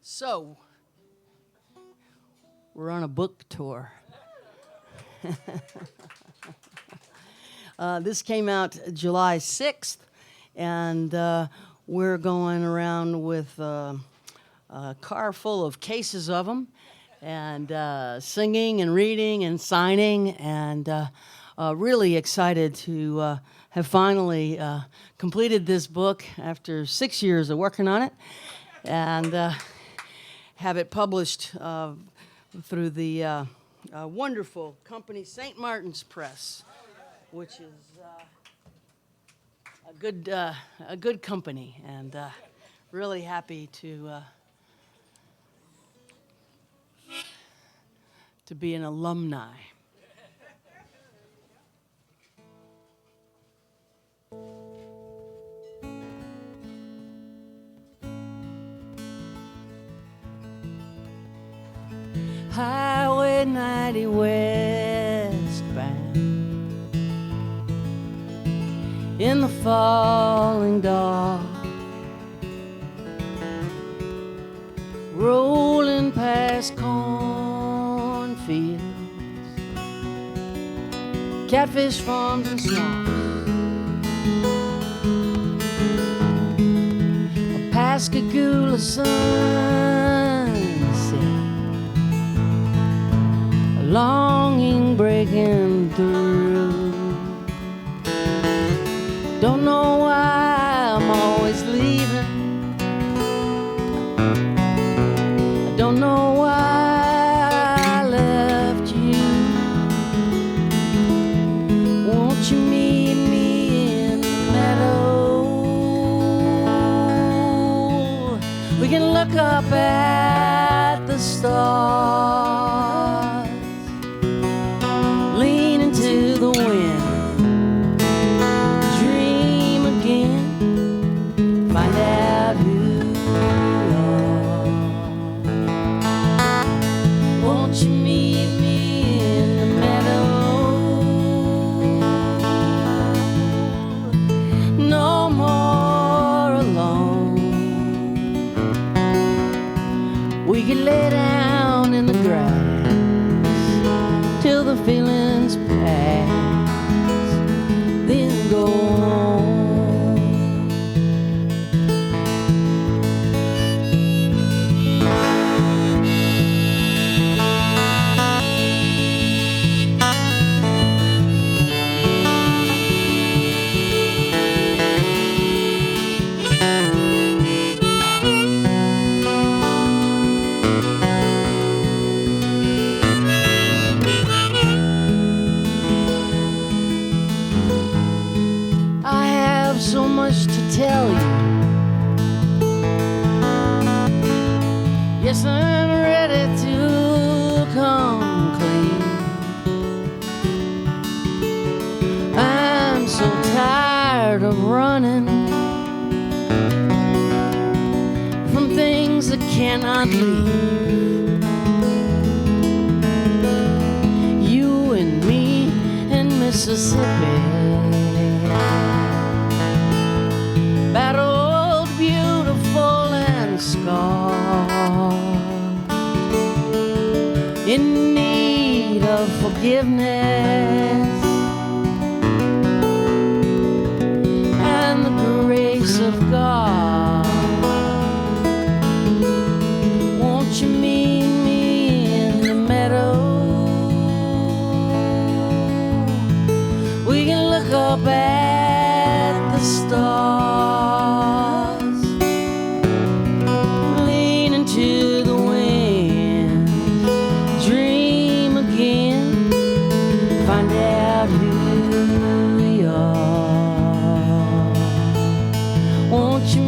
So, we're on a book tour. This came out July 6th, and we're going around with a car full of cases of them, and singing and reading and signing, and really excited to have finally completed this book after 6 years of working on it, and have it published through the wonderful company St. Martin's Press, which is a good company, and really happy to be an alumni. Highway 90 westbound in the falling dark, rolling past cornfields, catfish farms and swamps, a Pascagoula sunset, longing breaking through. Don't know why I'm always leaving. I don't know why I left you. Won't you meet me in the meadow? We can look up at the stars, lean into the wind, dream again, find out who you are. Won't you meet me in the meadow? No more alone. We can lay down in the grass till the feelings pass, then go home. So much to tell you. Yes, I'm ready to come clean. I'm so tired of running from things that cannot leave. You and me in Mississippi, battled, beautiful, and scarred, in need of forgiveness and the grace of God. Won't you meet me in the meadow? We can look up at the stars, lean into the wind, dream again, find out who we are. Won't you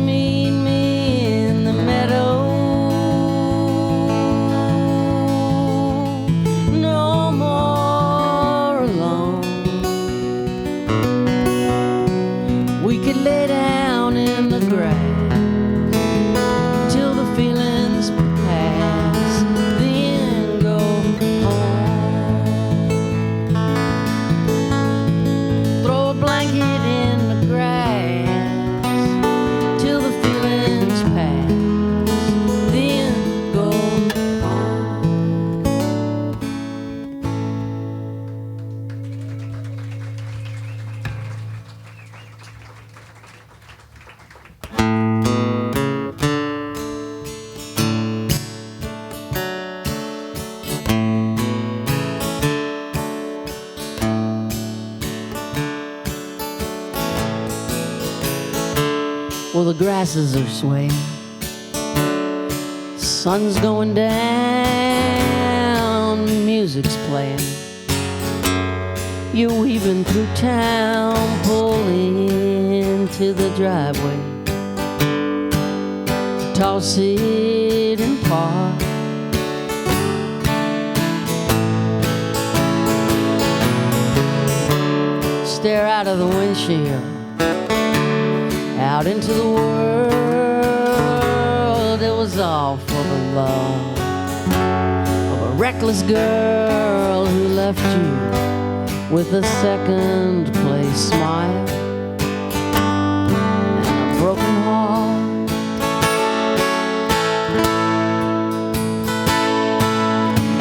Well, the grasses are swaying, sun's going down, music's playing. You're weaving through town, pulling into the driveway. Toss it and park. Stare out of the windshield, out into the world. It was all for the love of a reckless girl who left you with a second place smile and a broken heart.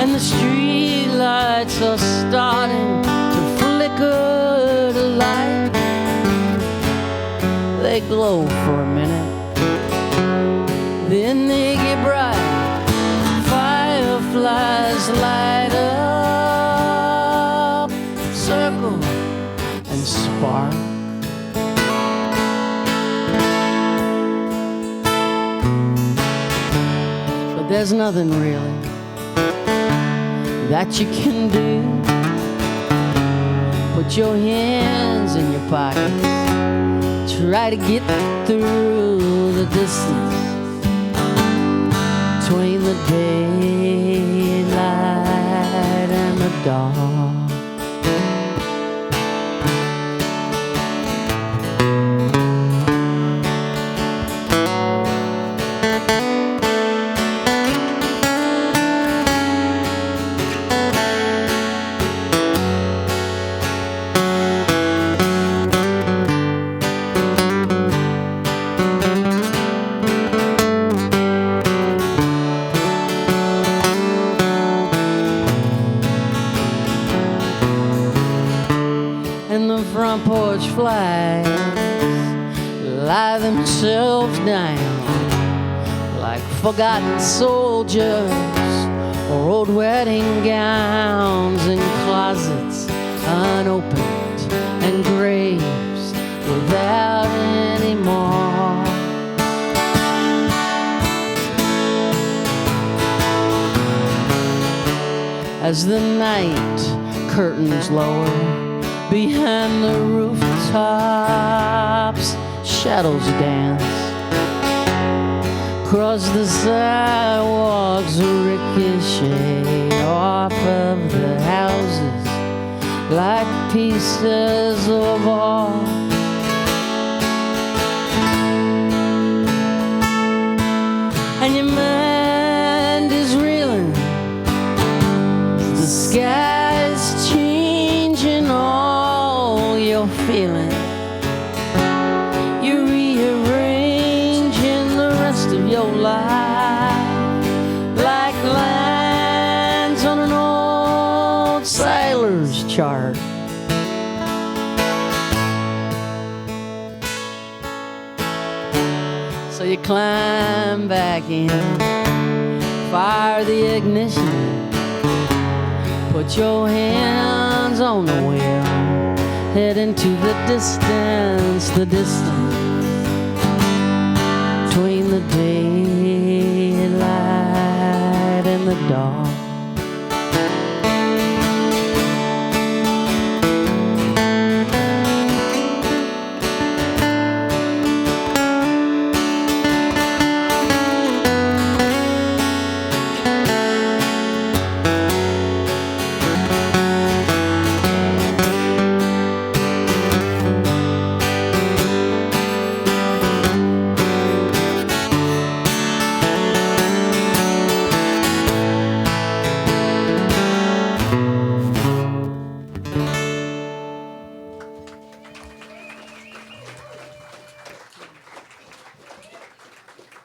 And the street lights are starting to flicker to light. They glow for a minute, then they get bright. Fireflies light up, circle and spark. But there's nothing really that you can do. Put your hands in your pockets, try to get through the distance between the daylight and the dark. Porch flags lie themselves down like forgotten soldiers or old wedding gowns in closets unopened and graves without any more. As the night curtains lower behind the rooftops, shadows dance across the sidewalks, ricochet off of the houses like pieces of art. And your mind is reeling, the sky's changing all you're feeling. You're rearranging the rest of your life like lines on an old sailor's chart. So you climb back in, fire the ignition, put your hands on the wheel, head into the distance between the daylight and the dark.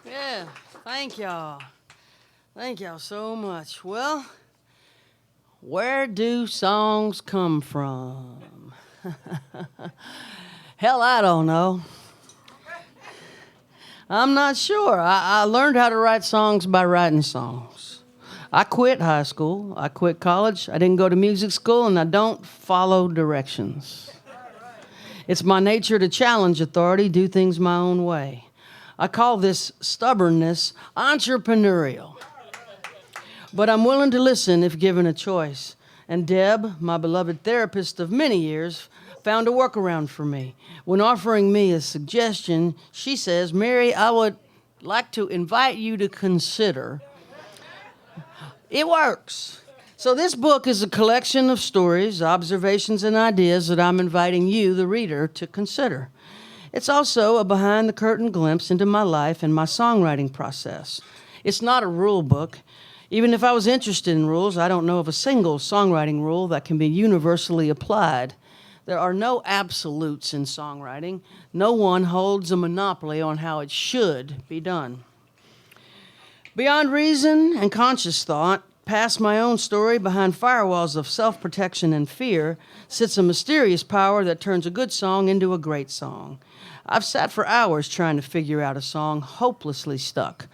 Yeah, thank y'all. Thank y'all so much. Well, where do songs come from? Hell, I don't know. I'm not sure. I learned how to write songs by writing songs. I quit high school. I quit college. I didn't go to music school, and I don't follow directions. It's my nature to challenge authority, do things my own way. I call this stubbornness entrepreneurial. But I'm willing to listen if given a choice. And Deb, my beloved therapist of many years, found a workaround for me. When offering me a suggestion, she says, Mary, I would like to invite you to consider. It works. So this book is a collection of stories, observations, and ideas that I'm inviting you, the reader, to consider. It's also a behind-the-curtain glimpse into my life and my songwriting process. It's not a rule book. Even if I was interested in rules, I don't know of a single songwriting rule that can be universally applied. There are no absolutes in songwriting. No one holds a monopoly on how it should be done. Beyond reason and conscious thought, past my own story, behind firewalls of self-protection and fear, sits a mysterious power that turns a good song into a great song. I've sat for hours trying to figure out a song, hopelessly stuck.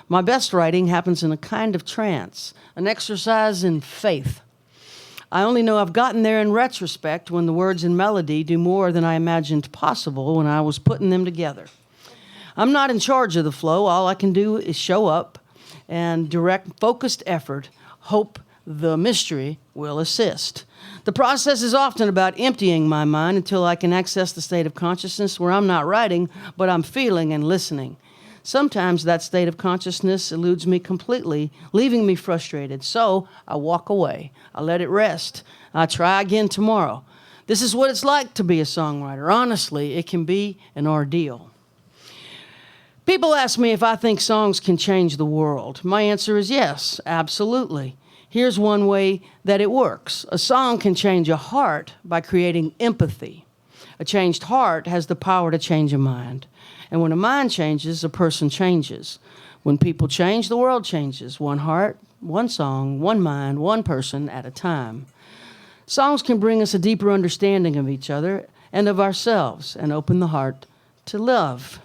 My best writing happens in a kind of trance, an exercise in faith. I only know I've gotten there in retrospect when the words and melody do more than I imagined possible when I was putting them together. I'm not in charge of the flow. All I can do is show up and direct focused effort, hope the mystery will assist. The process is often about emptying my mind until I can access the state of consciousness where I'm not writing, but I'm feeling and listening. Sometimes that state of consciousness eludes me completely, leaving me frustrated. So I walk away. I let it rest. I try again tomorrow. This is what it's like to be a songwriter. Honestly, it can be an ordeal. People ask me if I think songs can change the world. My answer is yes, absolutely. Here's one way that it works. A song can change a heart by creating empathy. A changed heart has the power to change a mind. And when a mind changes, a person changes. When people change, the world changes. One heart, one song, one mind, one person at a time. Songs can bring us a deeper understanding of each other and of ourselves and open the heart to love.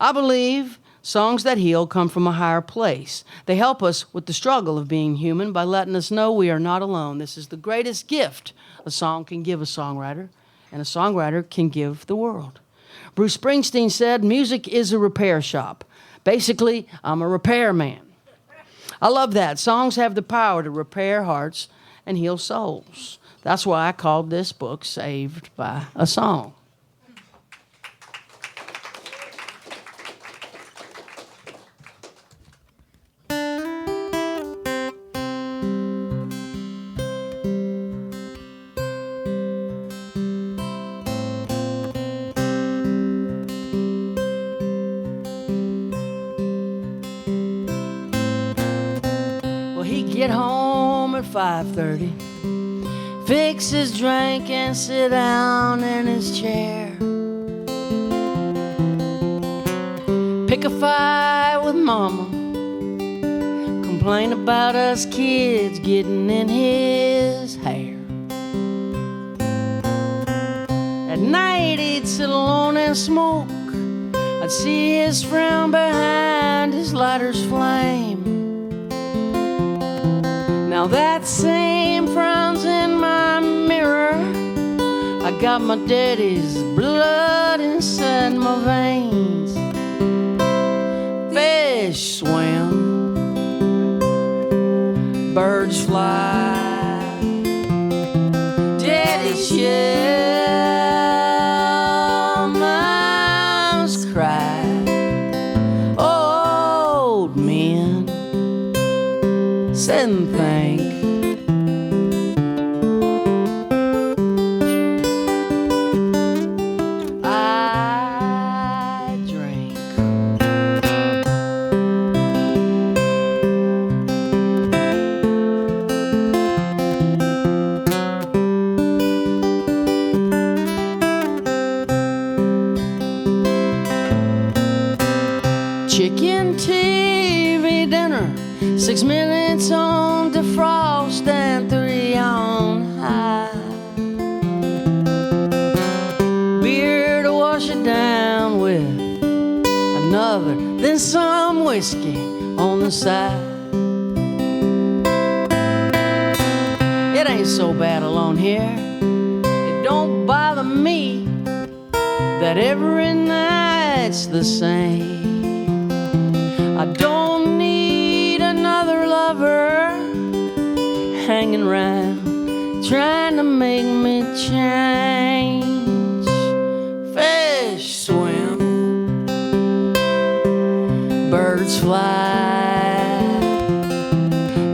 I believe songs that heal come from a higher place. They help us with the struggle of being human by letting us know we are not alone. This is the greatest gift a song can give a songwriter, and a songwriter can give the world. Bruce Springsteen said, music is a repair shop. Basically, I'm a repairman. I love that. Songs have the power to repair hearts and heal souls. That's why I called this book Saved by a Song. Get home at 5:30, fix his drink and sit down in his chair. Pick a fight with mama, complain about us kids getting in his hair. At night he'd sit alone and smoke. I'd see his frown behind his lighter's flame. Now that same frown's in my mirror. I got my daddy's blood inside my veins. Fish swim, birds fly, daddy's yell, moms cry. Old men sit and think. I drink. Chicken TV dinner, 6 minutes on defrost and 3 on high. Beer to wash it down with, another, then some whiskey on the side. It ain't so bad alone here. It don't bother me that every night's the same. I don't need another lover hanging around trying to make me change. Fish swim, birds fly,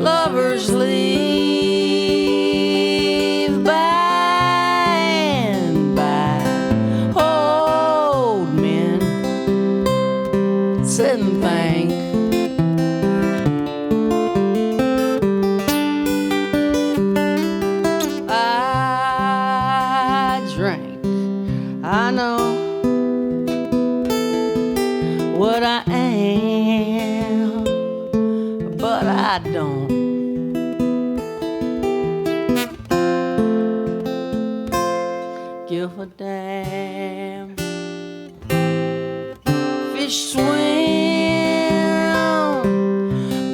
lovers leave by and by. Old men sit and think. I drink, I know what I am, but I don't give a damn. Fish swim,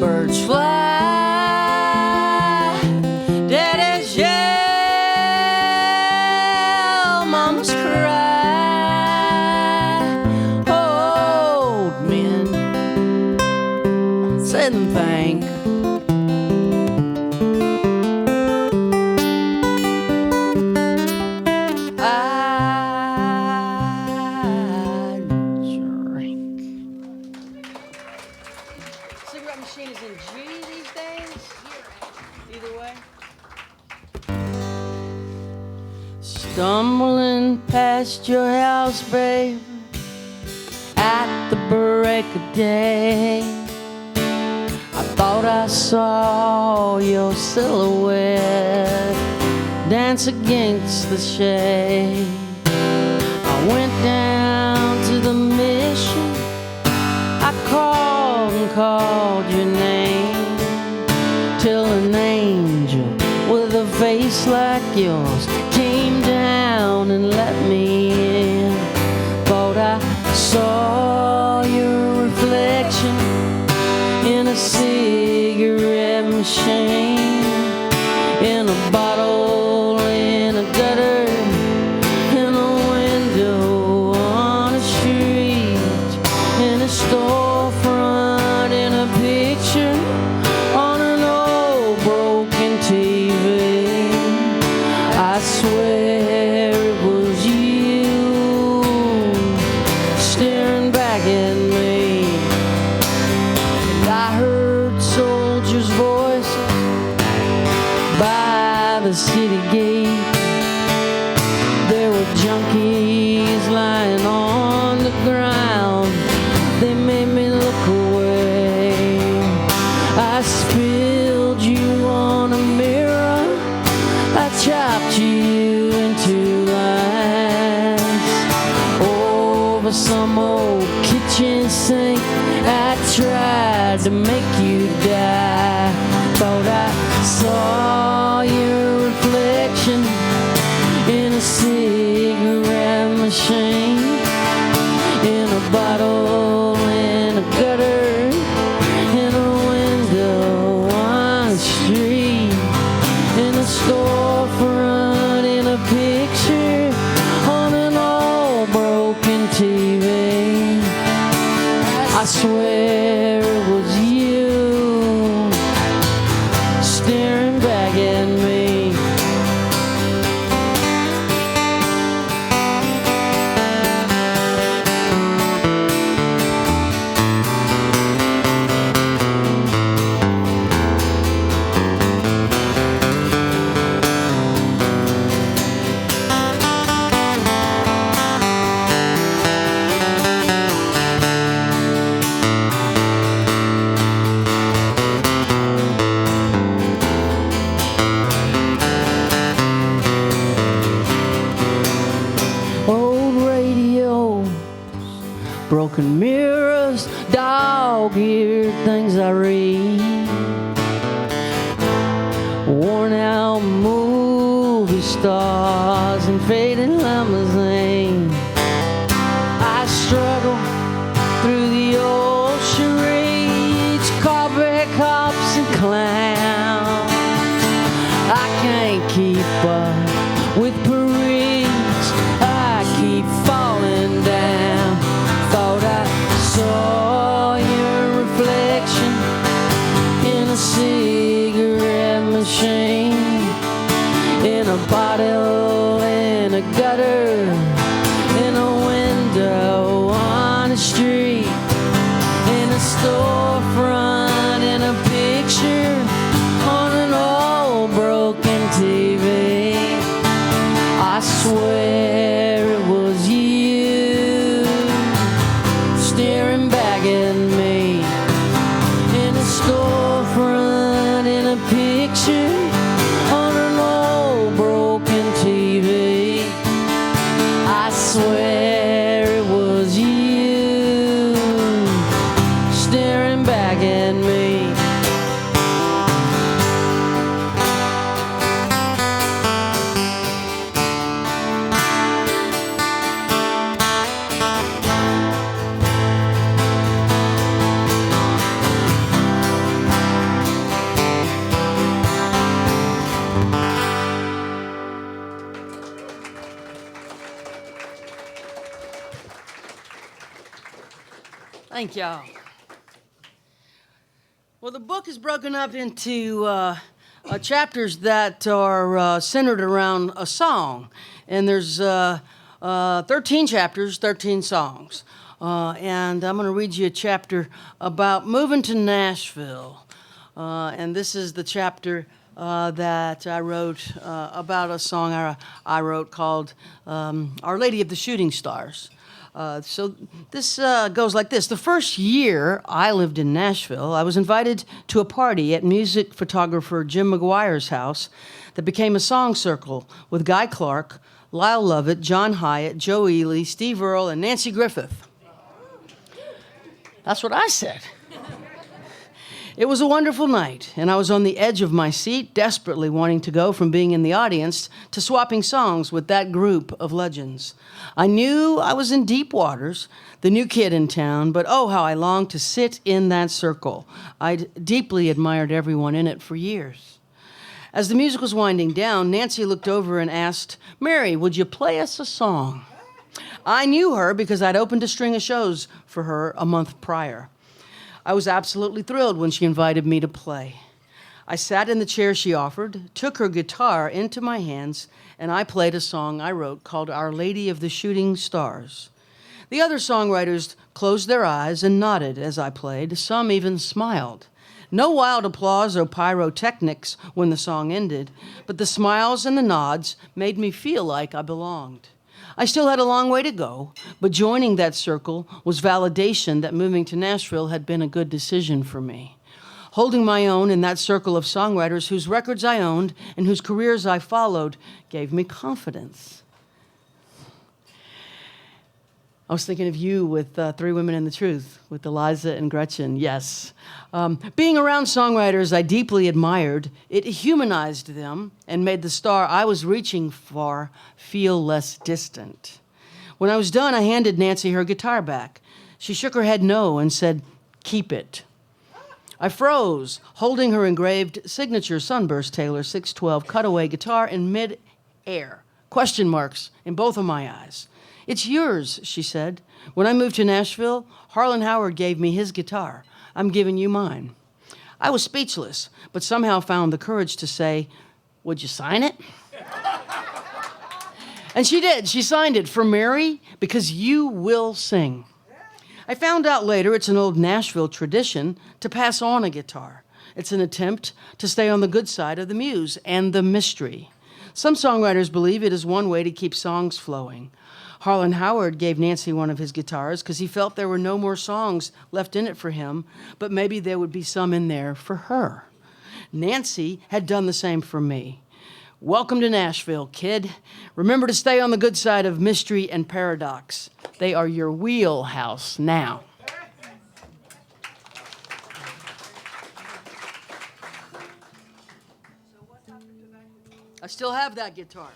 birds fly, daddies yell, mamas cry. Old men sit and think. I drink. Cigarette machine is in G these days? Either way. Stumbling past your house, babe, at the break of day. I thought I saw your silhouette dance against the shade. I went down to the mission. I called and called your name till an angel with a face like yours came down and let me in. Thought I saw your reflection in a cigarette machine, in a bottle, in a gutter, in a window on a street, in a storefront, in a picture on an old broken TV. I swear it was you staring back at me. And I heard soldiers' voice by the city gate. There were junkies lying on the ground. They made me look away. I spilled you on a mirror. I chopped you into lines over some old kitchen sink. I tried to make you die. Thought I saw your reflection in a cigarette machine, in a bottle, in a gutter, in a window on the street, in a storefront, in a picture on an old broken TV. I swear it was you staring back at me. Broken mirrors, dog-eared things I read, worn out movie stars and fading limousine. I struggle through the old charades, cowboy cops and clowns. I can't keep up with parades, I keep falling down. Thought I saw your reflection in a gutter, in a window on a street, in a storefront, in a picture on an old broken TV. I swear it was you staring back at me, in a storefront, in a picture on an old broken TV. I swear it was you staring back at me. Thank y'all. Well, the book is broken up into chapters that are centered around a song. And there's 13 chapters, 13 songs. And I'm going to read you a chapter about moving to Nashville. And this is the chapter that I wrote about a song I wrote called Our Lady of the Shooting Stars. So this goes like this. The first year I lived in Nashville, I was invited to a party at music photographer Jim McGuire's house that became a song circle with Guy Clark, Lyle Lovett, John Hyatt, Joe Ely, Steve Earle, and Nancy Griffith. That's what I said. It was a wonderful night, and I was on the edge of my seat, desperately wanting to go from being in the audience to swapping songs with that group of legends. I knew I was in deep waters, the new kid in town, but oh, how I longed to sit in that circle. I'd deeply admired everyone in it for years. As the music was winding down, Nancy looked over and asked, "Mary, would you play us a song?" I knew her because I'd opened a string of shows for her a month prior. I was absolutely thrilled when she invited me to play. I sat in the chair she offered, took her guitar into my hands, and I played a song I wrote called Our Lady of the Shooting Stars. The other songwriters closed their eyes and nodded as I played. Some even smiled. No wild applause or pyrotechnics when the song ended, but the smiles and the nods made me feel like I belonged. I still had a long way to go, but joining that circle was validation that moving to Nashville had been a good decision for me. Holding my own in that circle of songwriters whose records I owned and whose careers I followed gave me confidence. I was thinking of you with Three Women and the Truth, with Eliza and Gretchen, yes. Being around songwriters I deeply admired, it humanized them and made the star I was reaching for feel less distant. When I was done, I handed Nancy her guitar back. She shook her head no and said, "Keep it." I froze, holding her engraved signature Sunburst Taylor 612 cutaway guitar in mid-air, question marks in both of my eyes. "It's yours," she said. "When I moved to Nashville, Harlan Howard gave me his guitar. I'm giving you mine." I was speechless, but somehow found the courage to say, "Would you sign it?" And she did. She signed it for Mary, because you will sing. I found out later it's an old Nashville tradition to pass on a guitar. It's an attempt to stay on the good side of the muse and the mystery. Some songwriters believe it is one way to keep songs flowing. Harlan Howard gave Nancy one of his guitars because he felt there were no more songs left in it for him, but maybe there would be some in there for her. Nancy had done the same for me. Welcome to Nashville, kid. Remember to stay on the good side of mystery and paradox. They are your wheelhouse now. I still have that guitar.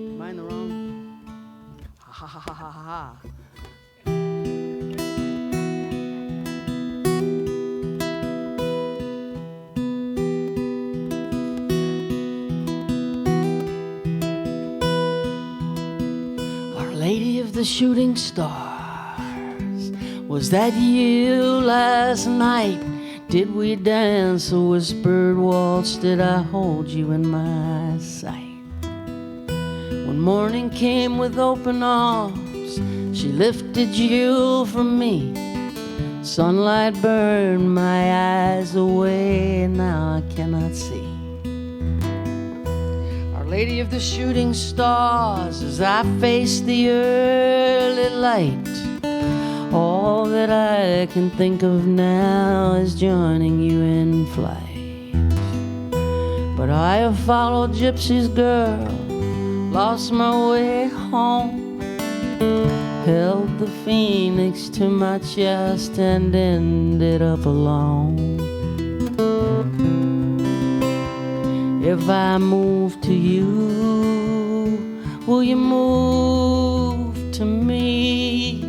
Am I in the wrong? Ha ha ha ha ha ha. Our the shooting stars, was that you last night? Did we dance a whispered waltz? Did I hold you in my sight? When morning came with open arms, she lifted you from me. Sunlight burned my eyes away, and now I cannot see. Our Lady of the Shooting Stars, as I face the early light, all that I can think of now is joining you in flight. But I have followed gypsies, girl, lost my way home, held the phoenix to my chest and ended up alone. If I move to you, will you move to me?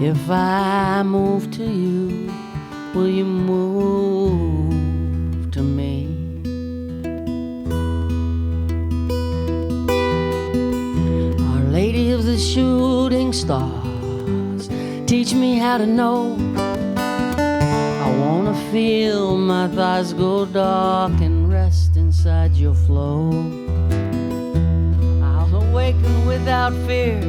If I move to you, will you move to me? Our Lady of the Shooting Stars, teach me how to know. I wanna feel my thighs go dark and rest inside your flow. I'll awaken without fear,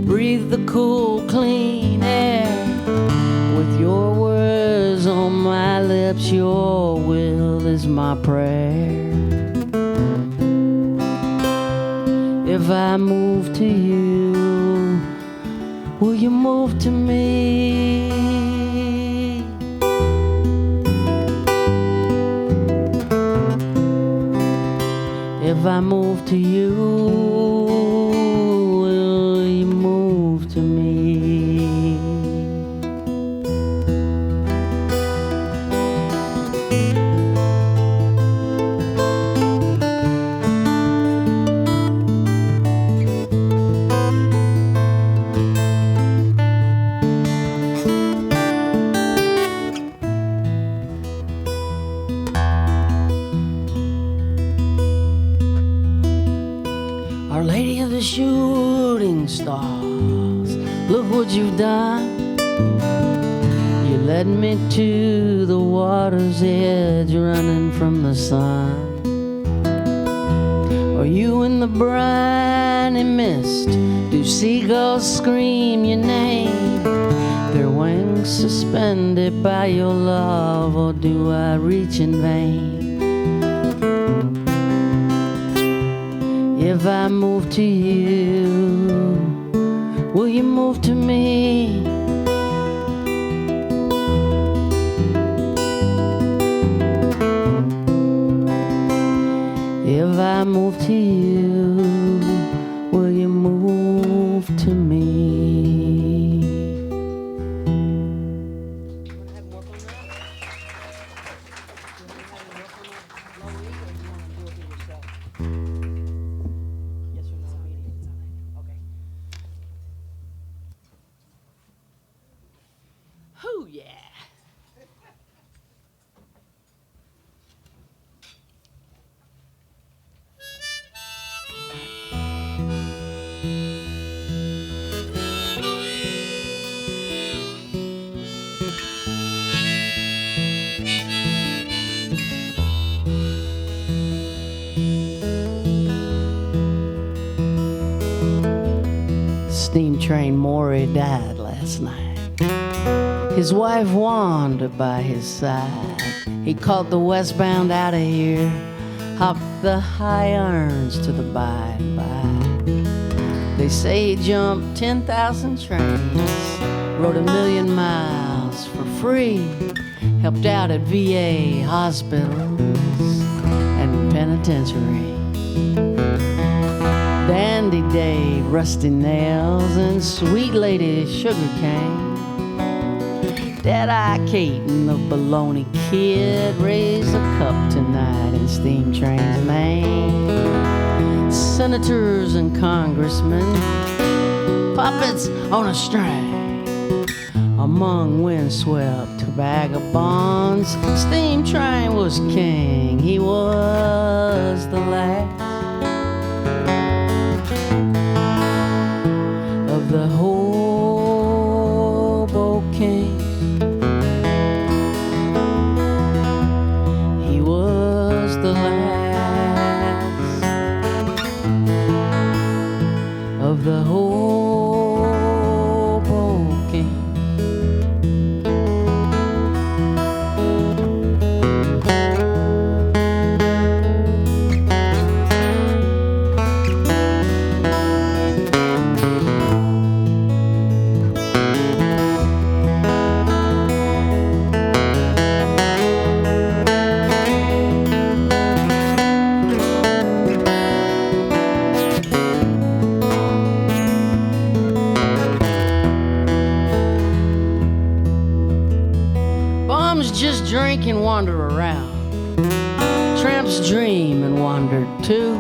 breathe the cool, clean air. With your words on my lips, your will is my prayer. If I move to you, will you move to me? If I move to you, will you move to me? Our Lady of the Shooting Stars, look what you've done. You led me to the water's edge, running from the sun. Are you in the briny mist? Do seagulls scream your name? Their wings suspended by your love, or do I reach in vain? If I move to you, will you move to me? If I move to you, will you move to me? Hoo, yeah. Steam train Maury died last night. His wife wandered by his side. He caught the westbound out of here, hopped the high irons to the bye-bye. They say he jumped 10,000 trains, rode 1,000,000 miles for free, helped out at VA hospitals and penitentiaries. Dandy Dave, rusty nails, and sweet lady sugar cane. Dead-Eye Kate and the baloney kid raise a cup tonight in Steam Train's name. Senators and congressmen, puppets on a string, a among windswept vagabonds. Steam train was king, he was the last of the hobo kings. He was the last of the hobo kings. Just drink and wander around. Tramps dream and wandered too.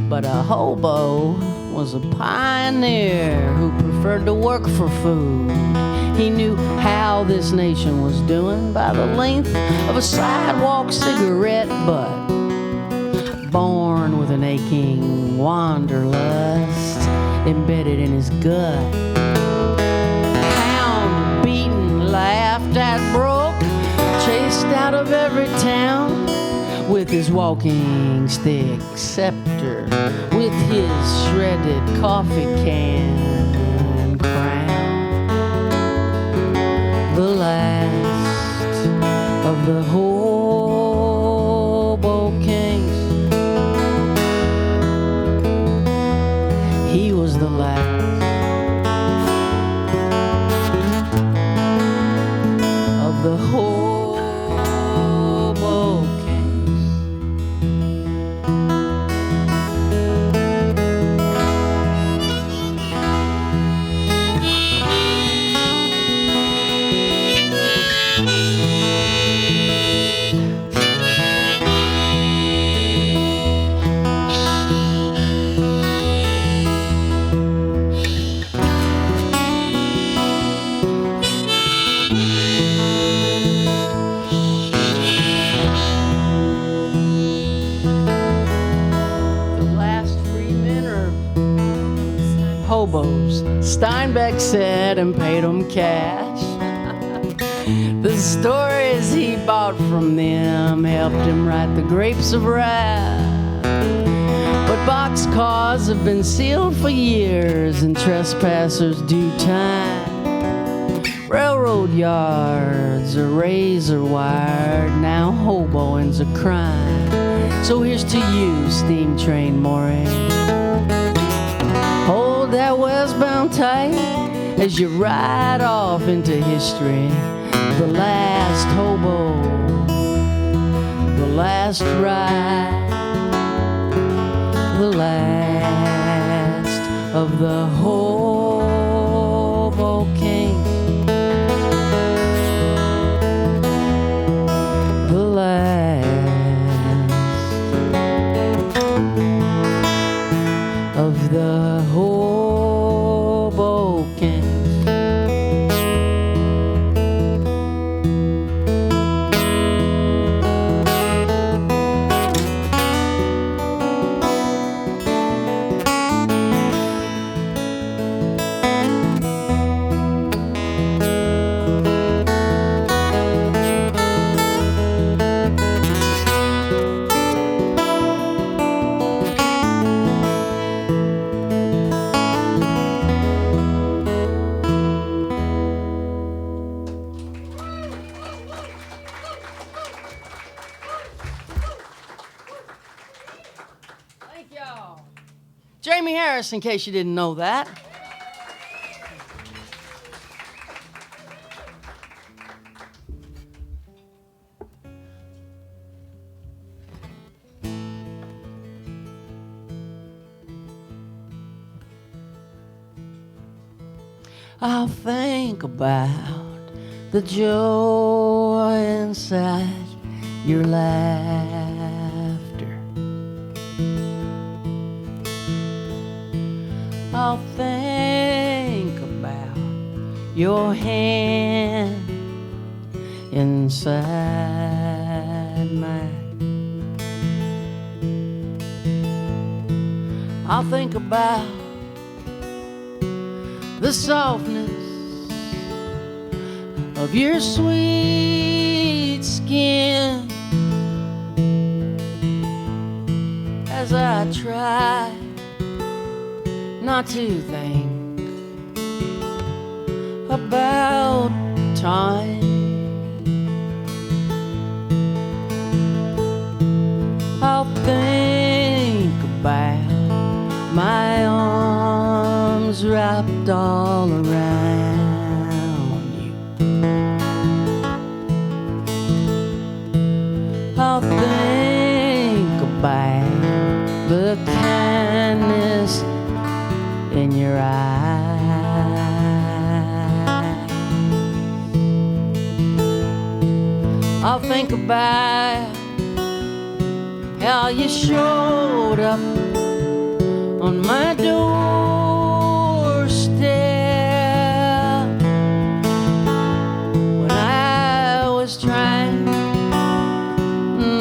But a hobo was a pioneer who preferred to work for food. He knew how this nation was doing by the length of a sidewalk cigarette butt. Born with an aching wanderlust embedded in his gut. Hound, beaten, laughed at, broke, chased out of every town with his walking stick scepter, with his shredded coffee can crown. The last of the hobo kings. He was the last of the hobo kings. Steinbeck said and paid them cash. The stories he bought from them helped him write the Grapes of Wrath. But boxcars have been sealed for years and trespassers do time. Railroad yards are razor wired, now hoboing's a crime. So here's to you, steam train mooring. Hold that westbound tight as you ride off into history. The last hobo, the last ride, the last of the hobo kings. The last of the hobo kings. Jaimee Harris, in case you didn't know that. I'll think about the joy inside your laughter. I'll think about your hand inside mine. I'll think about the softness of your sweet skin as I try not to think about time. I'll think about my arms wrapped all around you. I'll think about the kindness in your eyes. I'll think about how you showed up on my doorstep when I was trying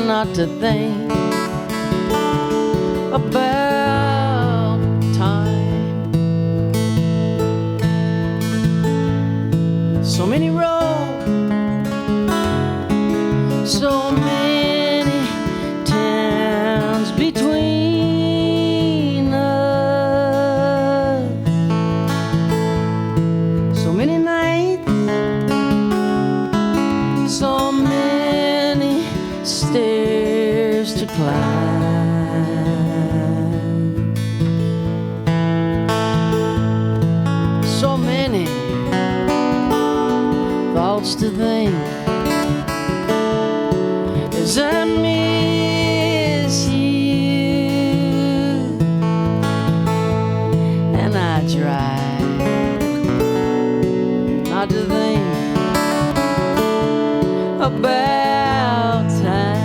not to think about time. So many roads, so many towns between us, so many nights, so many stairs to climb, so many thoughts to think as I miss you, and I try not to think about time.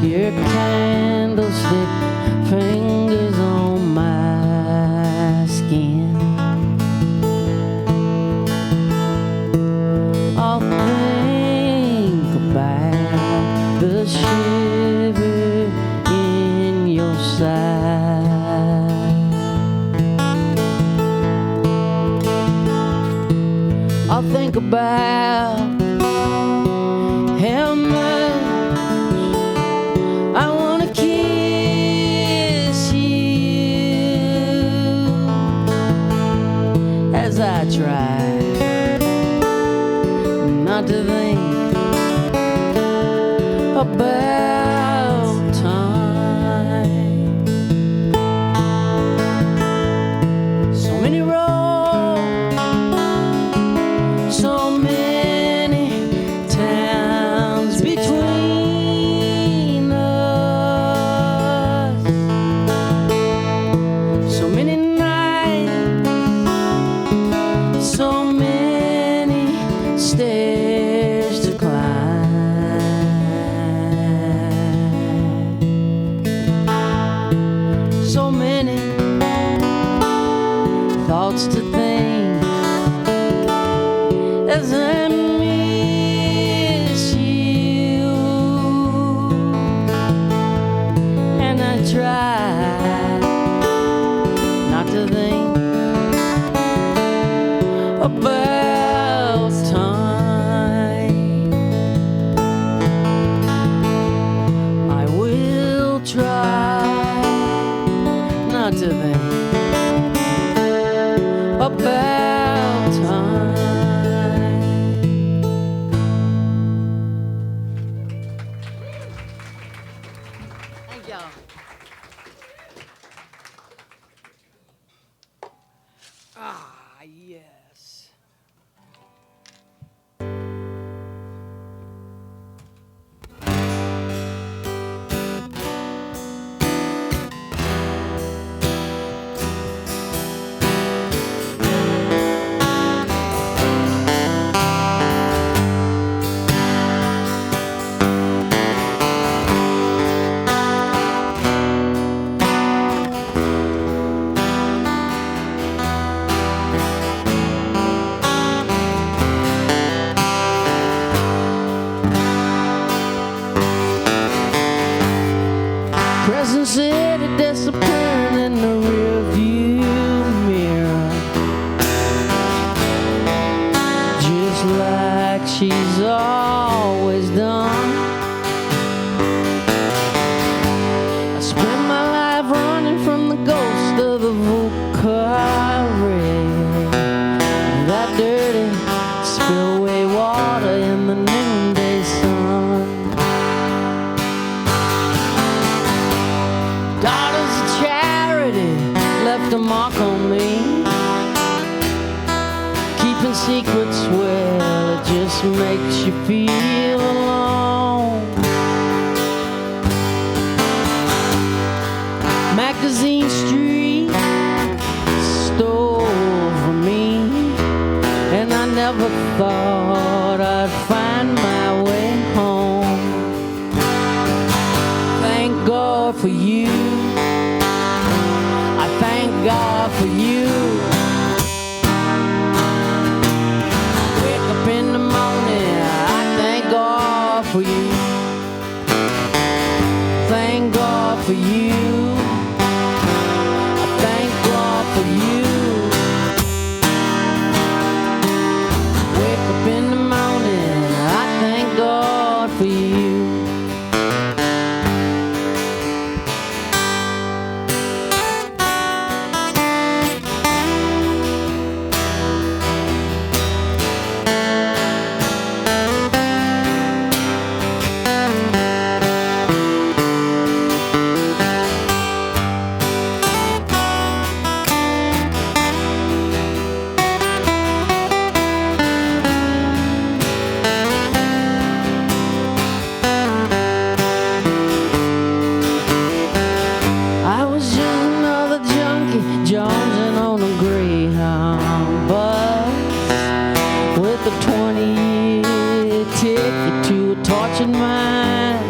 Your candlestick fingers on my skin. I'll think about the shiver in your side. I'll think about how much I wanna kiss you as I try not to think about time. So many roads, so many towns between us, so many nights, so many stairs to climb, so many thoughts to think as I miss you, and I try not to think about time. I will try not to think about time. Thank y'all. Ah, yes. Present city disappearing in the rearview mirror, just like she's always done. I spent my life running from the ghost of the Valkyrie, that dirty spillway water in the noonday sun. Daughters of charity left a mark on me. Keeping secrets, well, it just makes you feel alone. Magazine Street stole from me, and I never thought I'd find my way home. Thank God for you. I thank God for you. Wake up in the morning, I thank God for you. Thank God for you. I thank God for you. Wake up in the morning, I thank God for you. I was just another junkie jonesing on a Greyhound bus with a 20-year ticket to a tortured mind.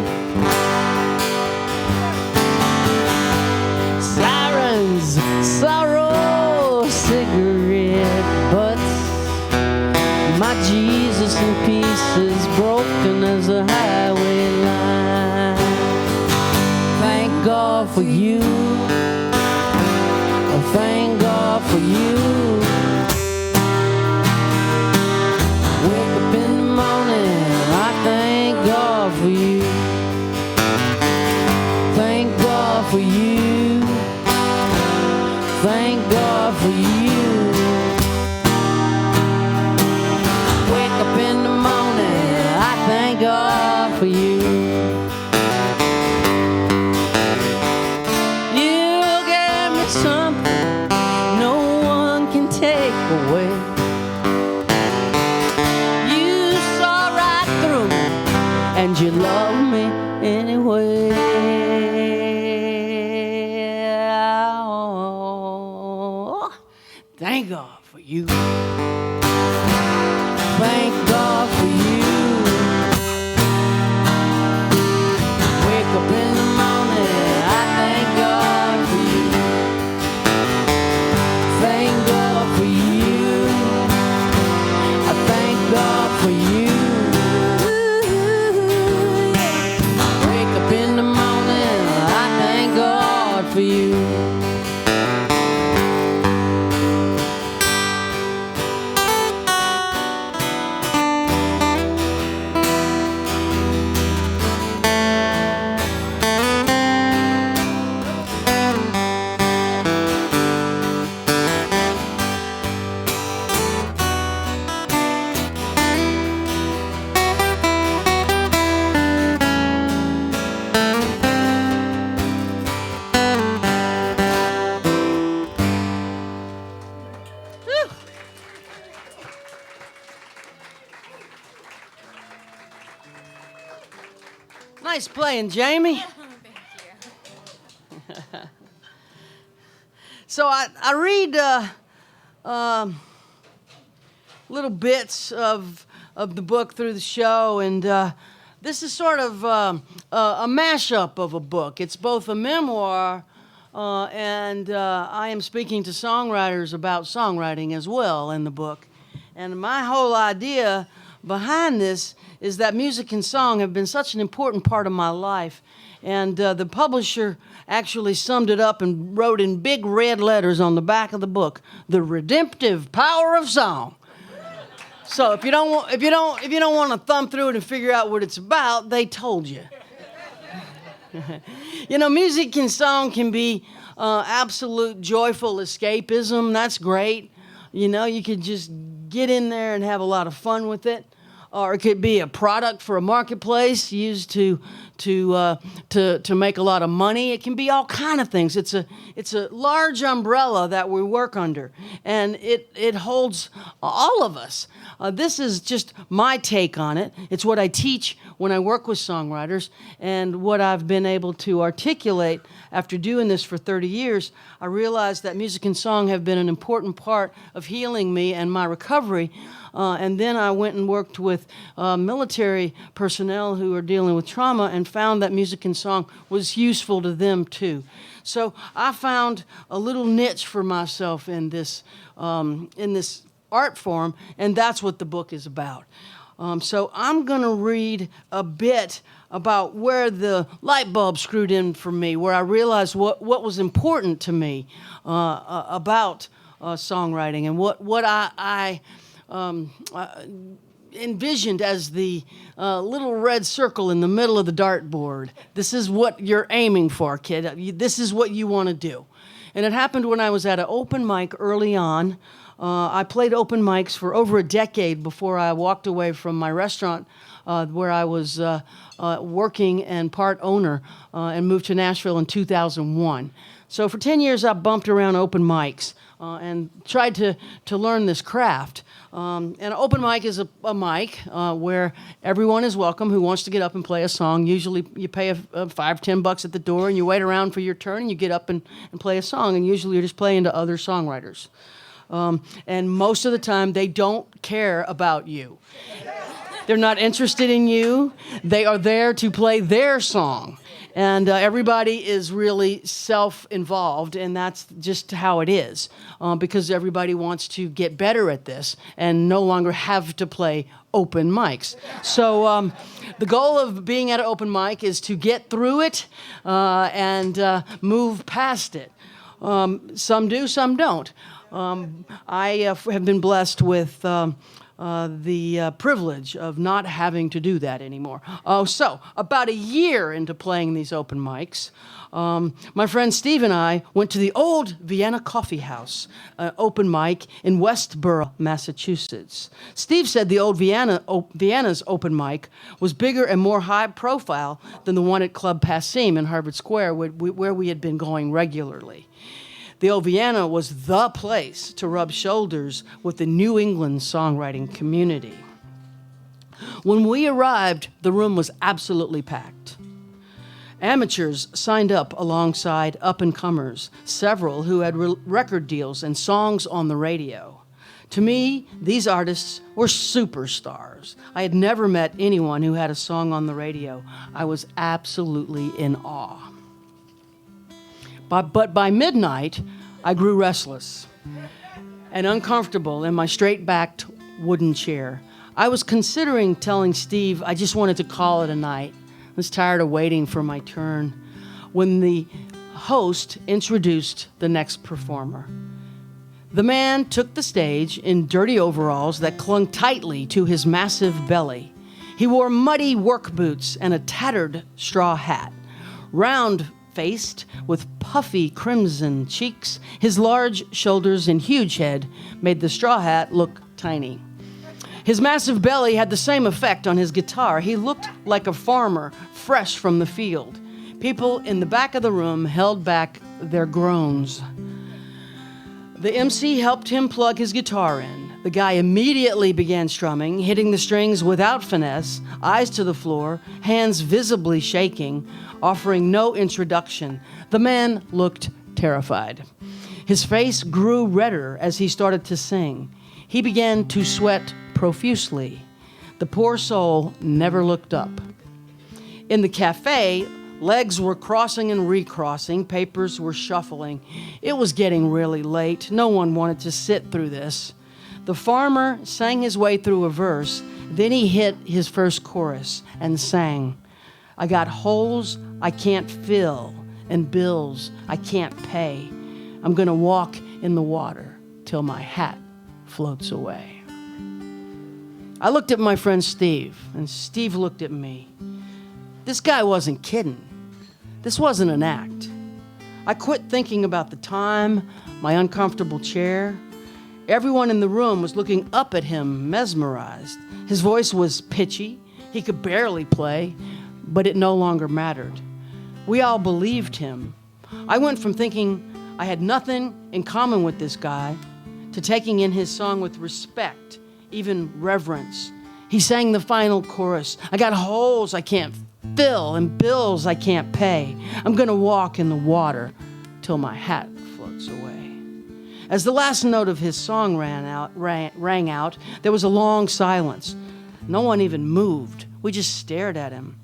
Sirens, sorrow, cigarette butts. My Jesus in pieces, broken as a highway line. Thank God for you. Oh, thank God for you. Wake up in the morning, I thank God for you. Thank God for you. Thank God for you. Wake up in the morning, I thank God for you. Something no one can take away. You saw right through me, and you love me anyway. Oh, thank God for you. Thank God for you. Wake up in the morning, I thank God for you. Thank God for you. I thank God for you. Wake up in the morning, I thank God for you. Nice playing, Jaimee. Thank you. So I read little bits of the book through the show, and this is sort of a mashup of a book. It's both a memoir, and I am speaking to songwriters about songwriting as well in the book. And my whole idea behind this is that music and song have been such an important part of my life. And the publisher actually summed it up and wrote in big red letters on the back of the book, "The redemptive power of song." So if you don't want to thumb through it and figure out what it's about, they told you. You know, music and song can be absolute joyful escapism. That's great. You know, you could just get in there and have a lot of fun with it. Or it could be a product for a marketplace used to make a lot of money. It can be all kind of things. It's a large umbrella that we work under, and it holds all of us. This is just my take on it. It's what I teach when I work with songwriters, and what I've been able to articulate after doing this for 30 years. I realized that music and song have been an important part of healing me and my recovery. And then I went and worked with military personnel who are dealing with trauma and found that music and song was useful to them too. So I found a little niche for myself in this art form, and that's what the book is about. So I'm going to read a bit about where the light bulb screwed in for me, where I realized what was important to me about songwriting and what I envisioned as the little red circle in the middle of the dartboard. This is what you're aiming for, kid. This is what you want to do. And it happened when I was at an open mic early on. I played open mics for over a decade before I walked away from my restaurant where I was working and part owner and moved to Nashville in 2001. So for 10 years, I bumped around open mics and tried to learn this craft. And an open mic is a mic where everyone is welcome who wants to get up and play a song. Usually you pay $5-10 at the door and you wait around for your turn and you get up and play a song. And usually you're just playing to other songwriters. And most of the time they don't care about you. They're not interested in you. They are there to play their song. And everybody is really self-involved, and that's just how it is, because everybody wants to get better at this and no longer have to play open mics. So the goal of being at an open mic is to get through it and move past it. Some do, some don't. I have been blessed with the privilege of not having to do that anymore. So, about a year into playing these open mics, my friend Steve and I went to the old Vienna Coffee House open mic in Westboro, Massachusetts. Steve said the old Vienna's open mic was bigger and more high profile than the one at Club Passim in Harvard Square, where we had been going regularly. The old Vienna was the place to rub shoulders with the New England songwriting community. When we arrived, the room was absolutely packed. Amateurs signed up alongside up-and-comers, several who had record deals and songs on the radio. To me, these artists were superstars. I had never met anyone who had a song on the radio. I was absolutely in awe. But by midnight, I grew restless and uncomfortable in my straight-backed wooden chair. I was considering telling Steve I just wanted to call it a night. I was tired of waiting for my turn when the host introduced the next performer. The man took the stage in dirty overalls that clung tightly to his massive belly. He wore muddy work boots and a tattered straw hat. Round-faced, with puffy crimson cheeks, his large shoulders and huge head made the straw hat look tiny. His massive belly had the same effect on his guitar. He looked like a farmer, fresh from the field. People in the back of the room held back their groans. The MC helped him plug his guitar in. The guy immediately began strumming, hitting the strings without finesse, eyes to the floor, hands visibly shaking, offering no introduction. The man looked terrified. His face grew redder as he started to sing. He began to sweat profusely. The poor soul never looked up. In the cafe, legs were crossing and recrossing, papers were shuffling. It was getting really late. No one wanted to sit through this. The farmer sang his way through a verse, then he hit his first chorus and sang, "I got holes I can't fill and bills I can't pay. I'm gonna walk in the water till my hat floats away." I looked at my friend Steve, and Steve looked at me. This guy wasn't kidding. This wasn't an act. I quit thinking about the time, my uncomfortable chair. Everyone in the room was looking up at him, mesmerized. His voice was pitchy. He could barely play, but it no longer mattered. We all believed him. I went from thinking I had nothing in common with this guy to taking in his song with respect, even reverence. He sang the final chorus. "I got holes I can't fill and bills I can't pay. I'm gonna walk in the water till my hat floats away." As the last note of his song rang out, there was a long silence. No one even moved. We just stared at him.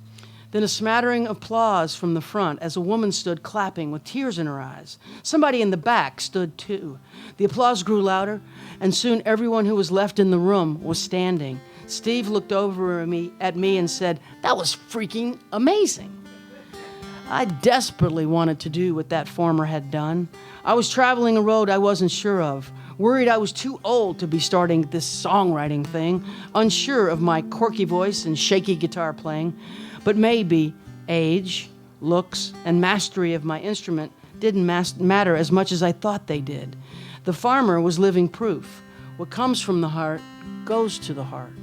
Then a smattering of applause from the front as a woman stood clapping with tears in her eyes. Somebody in the back stood too. The applause grew louder, and soon everyone who was left in the room was standing. Steve looked over at me and said, "That was freaking amazing." I desperately wanted to do what that farmer had done. I was traveling a road I wasn't sure of, worried I was too old to be starting this songwriting thing, unsure of my quirky voice and shaky guitar playing. But maybe age, looks, and mastery of my instrument didn't matter as much as I thought they did. The farmer was living proof. What comes from the heart goes to the heart.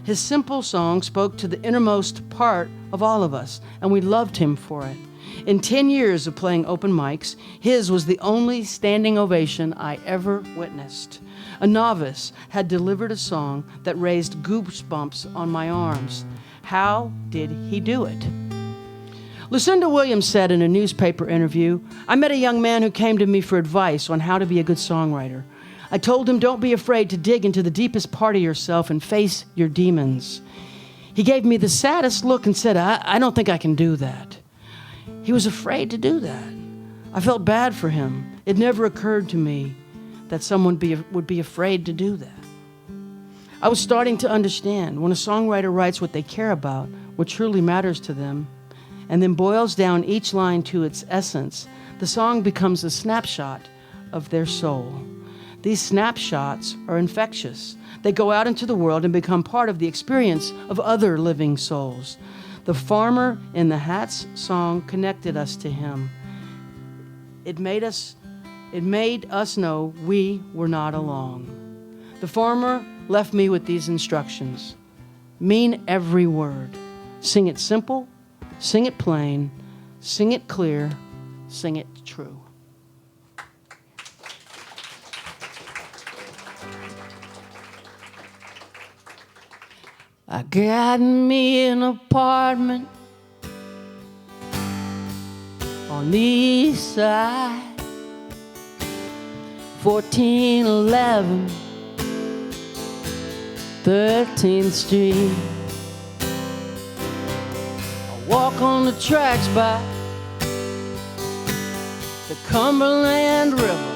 His simple song spoke to the innermost part of all of us, and we loved him for it. In 10 years of playing open mics, his was the only standing ovation I ever witnessed. A novice had delivered a song that raised goosebumps on my arms. How did he do it? Lucinda Williams said in a newspaper interview, "I met a young man who came to me for advice on how to be a good songwriter. I told him, don't be afraid to dig into the deepest part of yourself and face your demons. He gave me the saddest look and said, I don't think I can do that." He was afraid to do that. I felt bad for him. It never occurred to me that someone would be afraid to do that. I was starting to understand when a songwriter writes what they care about, what truly matters to them, and then boils down each line to its essence, the song becomes a snapshot of their soul. These snapshots are infectious. They go out into the world and become part of the experience of other living souls. The farmer in the hat's song connected us to him. It made us know we were not alone. The farmer left me with these instructions. Mean every word. Sing it simple, sing it plain, sing it clear, sing it true. I got me an apartment on the east side, 1411 13th Street. I walk on the tracks by the Cumberland River,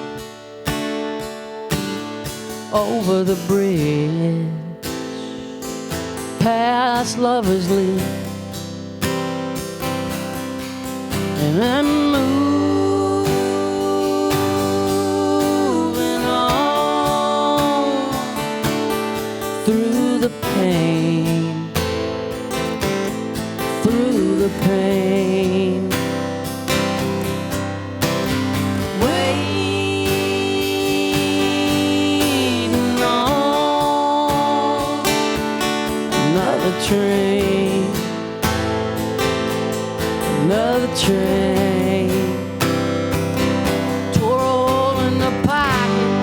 over the bridge, past Lover's Leap, and I'm moving on through the pain, through the pain. Waiting on another train, another train. Tore a hole in the pocket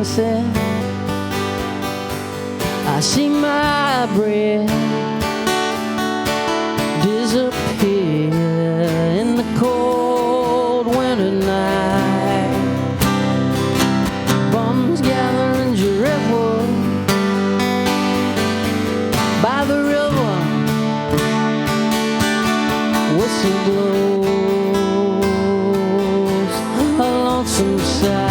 sunset. I see my breath disappear in the cold winter night. Bums gather in driftwood by the river. Whistle blows a lonesome sigh.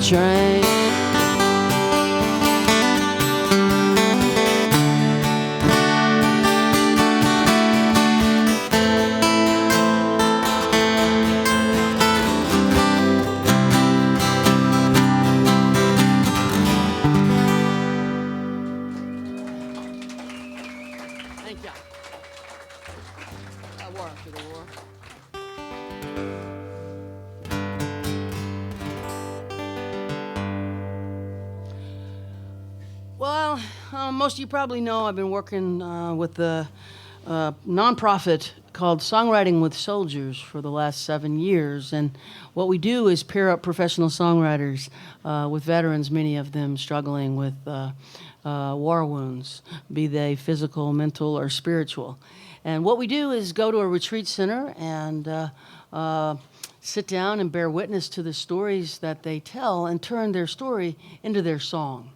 Train. Thank you. That war after the war. Well, most of you probably know I've been working with the nonprofit called Songwriting with Soldiers for the last 7 years. And what we do is pair up professional songwriters with veterans, many of them struggling with war wounds, be they physical, mental, or spiritual. And what we do is go to a retreat center and sit down and bear witness to the stories that they tell and turn their story into their song.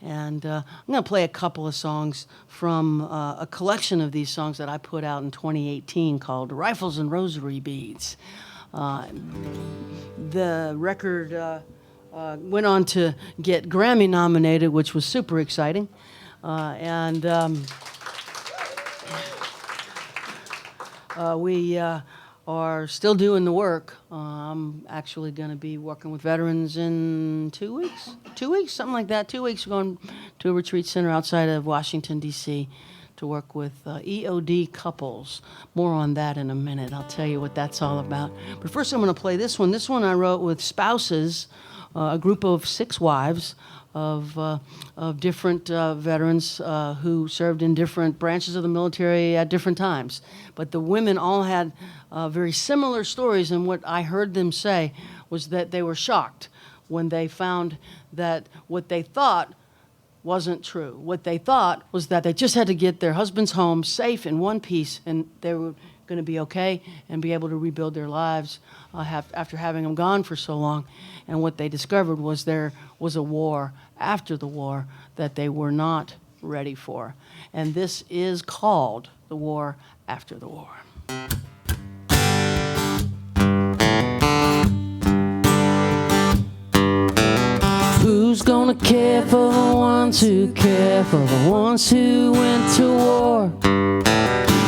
And I'm going to play a couple of songs from a collection of these songs that I put out in 2018 called Rifles and Rosary Beads. The record went on to get Grammy nominated, which was super exciting. We are still doing the work. I'm actually going to be working with veterans in 2 weeks, something like that. 2 weeks, we're going to a retreat center outside of Washington, D.C. to work with EOD couples. More on that in a minute. I'll tell you what that's all about. But first I'm going to play this one. This one I wrote with spouses, a group of 6 wives of different veterans who served in different branches of the military at different times. But the women all had very similar stories, and what I heard them say was that they were shocked when they found that what they thought wasn't true. What they thought was that they just had to get their husbands home safe in one piece, and they were going to be okay and be able to rebuild their lives after having them gone for so long. And what they discovered was there was a war after the war that they were not ready for. And this is called The War After the War. Who's gonna care for the ones who care for the ones who went to war?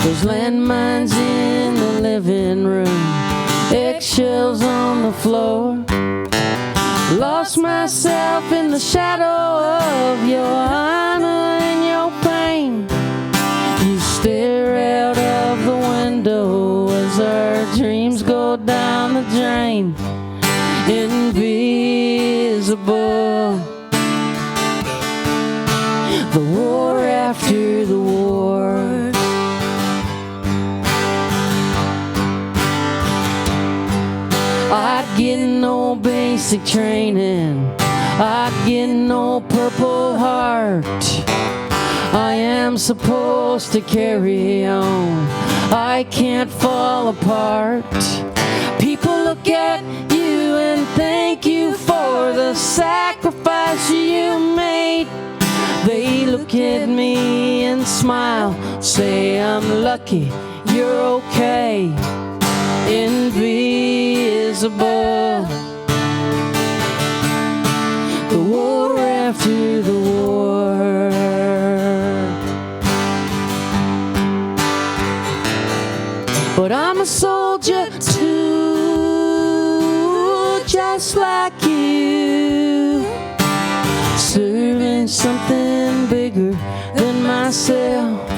There's landmines in the living room, eggshells on the floor. Lost myself in the shadow of your honor and your pain. You stare out of the window as our dreams go down the drain. Invisible, the war after the war. I get no basic training, I get no Purple Heart. I am I'm supposed to carry on. I can't fall apart. People look at you and thank you for the sacrifice you made. They look at me and smile, say I'm lucky, you're okay, invisible. The war after the war. But I'm a soldier too, just like you, serving something bigger than myself.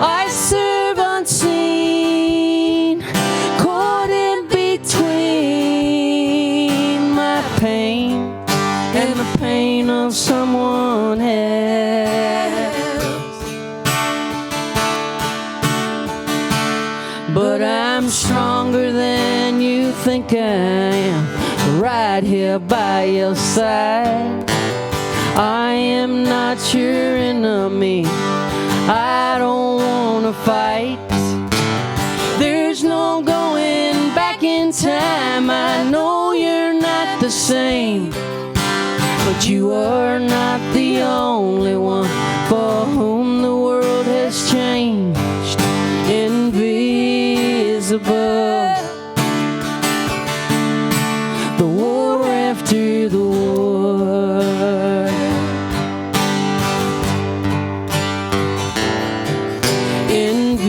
I serve unseen, caught in between my pain and the pain of someone else. But I'm stronger than you think I am, right here by your side. I am not your enemy, I don't wanna fight. There's no going back in time, I know you're not the same, but you are not the only one for whom the world has changed. Invisible. The war after the war. Invisible.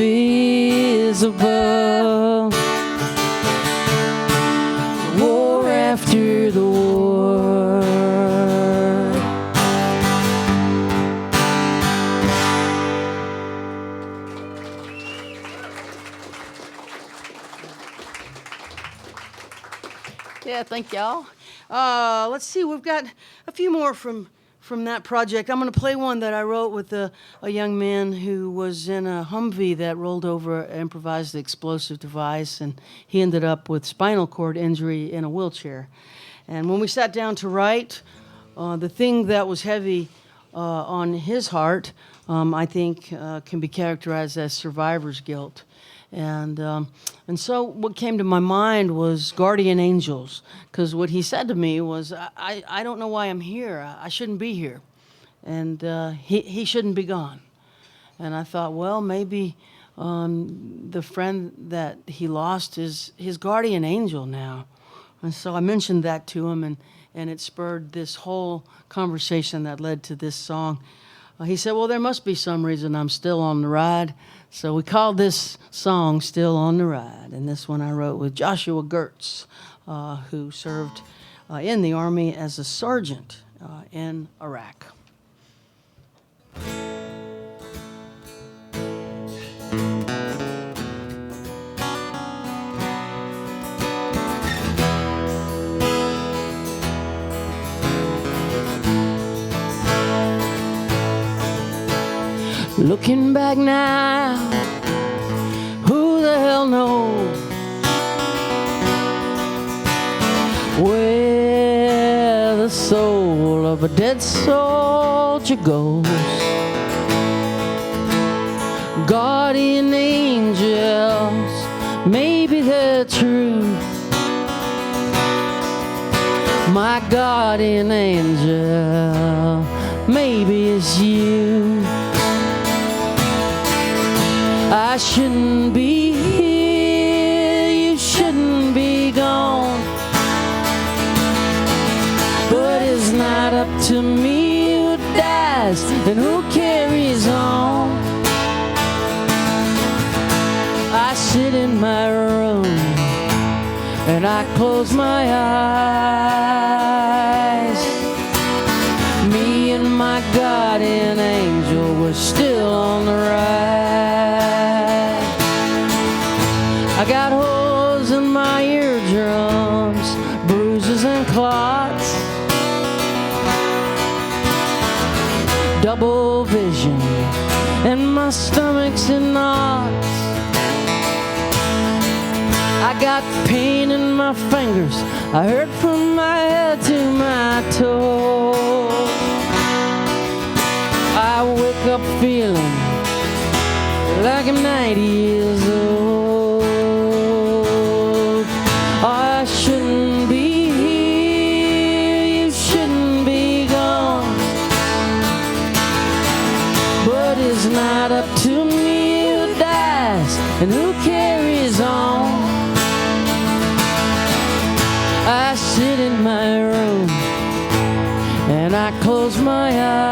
The war after the war. Yeah, thank y'all. Let's see, we've got a few more from that project. I'm going to play one that I wrote with a young man who was in a Humvee that rolled over an improvised explosive device, and he ended up with spinal cord injury in a wheelchair. And when we sat down to write, the thing that was heavy on his heart, I think, can be characterized as survivor's guilt. And so what came to my mind was guardian angels, because what he said to me was, I don't know why I'm here. I shouldn't be here. And he shouldn't be gone. And I thought, well, maybe the friend that he lost is his guardian angel now. And so I mentioned that to him, and it spurred this whole conversation that led to this song. He said, well, there must be some reason I'm still on the ride. So we called this song Still on the Ride. And this one I wrote with Joshua Gertz, who served in the Army as a sergeant in Iraq. Looking back now, who the hell knows where the soul of a dead soldier goes? Guardian angels, maybe they're true. My guardian angel, maybe it's you. I shouldn't be here, you shouldn't be gone, but it's not up to me who dies and who carries on. I sit in my room and I close my eyes. Me and my guardian angel were still on the ride. I got holes in my eardrums, bruises and clots, double vision, and my stomach's in knots. I got pain in my fingers, I hurt from my head to my toes. like I'm 90 years old. I shouldn't be here, you shouldn't be gone. But it's not up to me who dies and who carries on. I sit in my room and I close my eyes.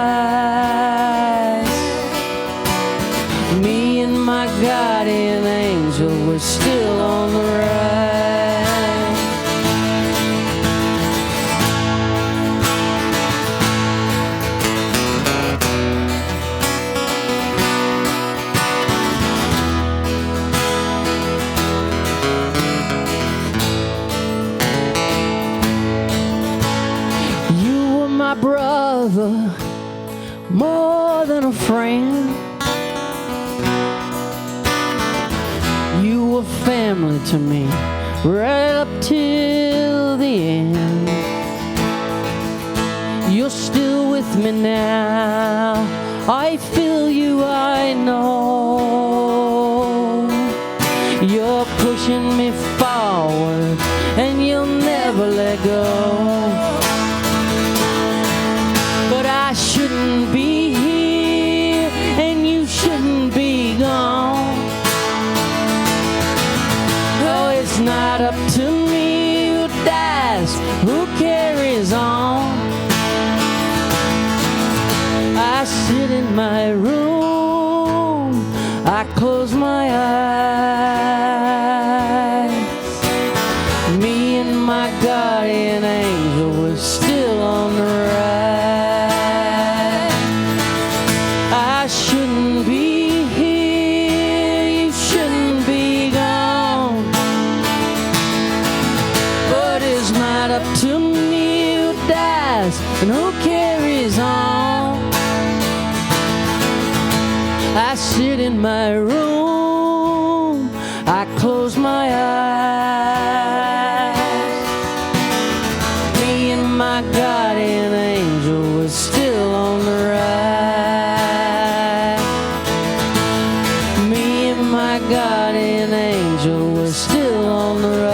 Me and my guardian angel were still on the rise. You were my brother, more than a friend. You were family to me, right up till the end. You're still with me now, I feel you, I know. You're pushing me forward, and you'll never let go. But I shouldn't be here, and you shouldn't be gone. Oh, it's not up to me who dies, who carries on. I sit in my room, I close my eyes. Me and my guardian angel were still on the ride. I shouldn't be here, you shouldn't be gone. But it's not up to me who dies and who carries on. I sit in my room, I close my eyes. Me and my guardian angel was still on the ride. Me and my guardian angel was still on the ride.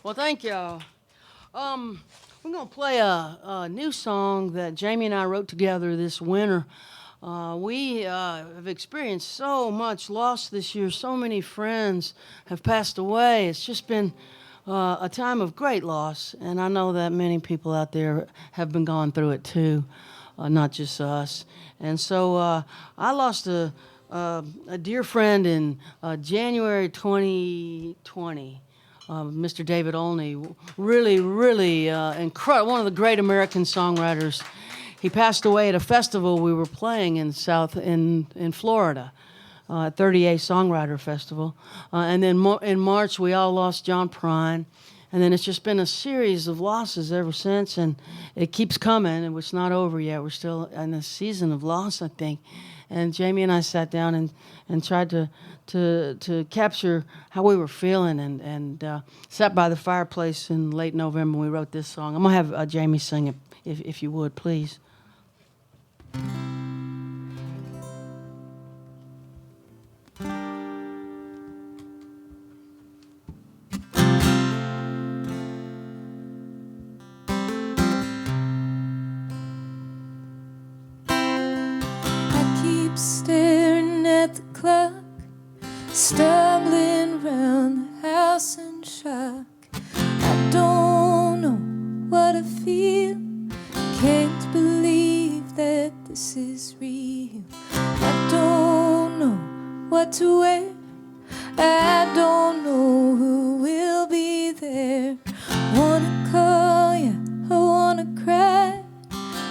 Well, thank y'all. We're going to play a new song that Jaimee and I wrote together this winter. We have experienced so much loss this year. So many friends have passed away. It's just been a time of great loss, and I know that many people out there have been going through it too, not just us. And so I lost a dear friend in January 2020. Mr. David Olney, really incredible, one of the great American songwriters. He passed away at a festival we were playing in Florida, at 30A Songwriter Festival. And then in March, we all lost John Prine. And then it's just been a series of losses ever since, and it keeps coming, and it's not over yet. We're still in a season of loss, I think. And Jaimee and I sat down and tried to capture how we were feeling, and sat by the fireplace in late November. We wrote this song. I'm gonna have Jaimee sing it, if you would, please. Staring at the clock, stumbling round the house in shock. I don't know what I feel, can't believe that this is real. I don't know what to wear, I don't know who will be there. I wanna call you, I wanna cry,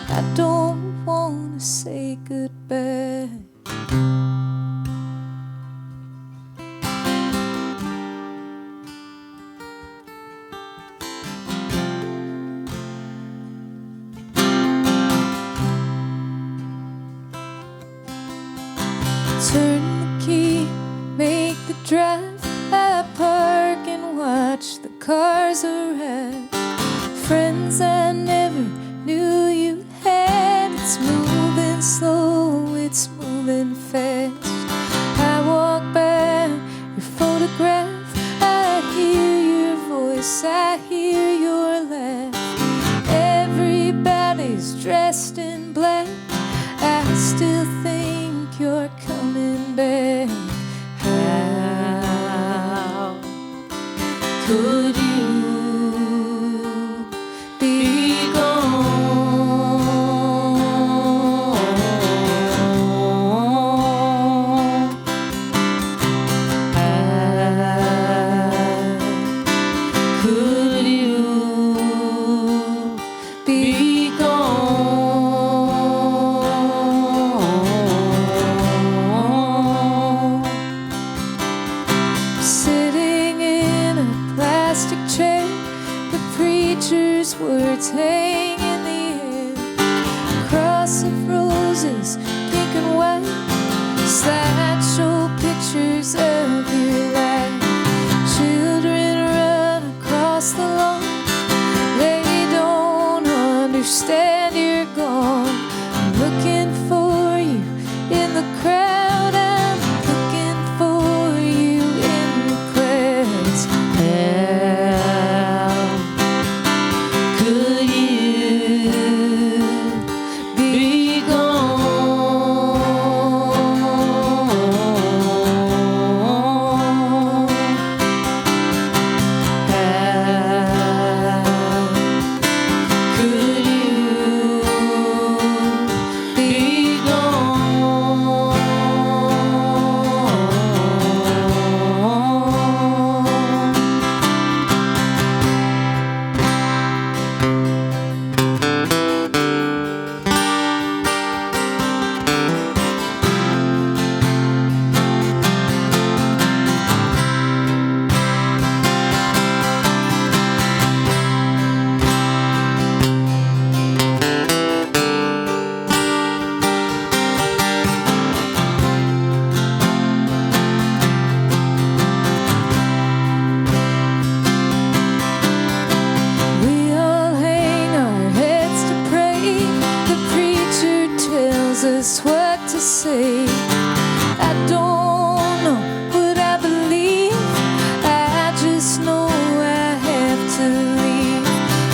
I don't wanna say goodbye. Turn the key, make the drive, I park and watch the cars arrive. Friends I never knew you had. It's moving slow, it's moving fast. I walk by your photograph, I hear your voice, I hear your laugh. Everybody's dressed in black. I still think you're coming back. How could you be gone? How could you be gone? Sitting in a plastic chair, the preacher's words hang in the air. Cross of roses, pink and white, slideshow pictures of your life. Children run across the lawn, they don't understand you're gone. I'm looking for you in the crowd, I'm looking for you in the clouds. How could you be gone? How could you be gone? We all hang our heads to pray. The preacher tells us what to say. I don't know what I believe, I just know I have to leave.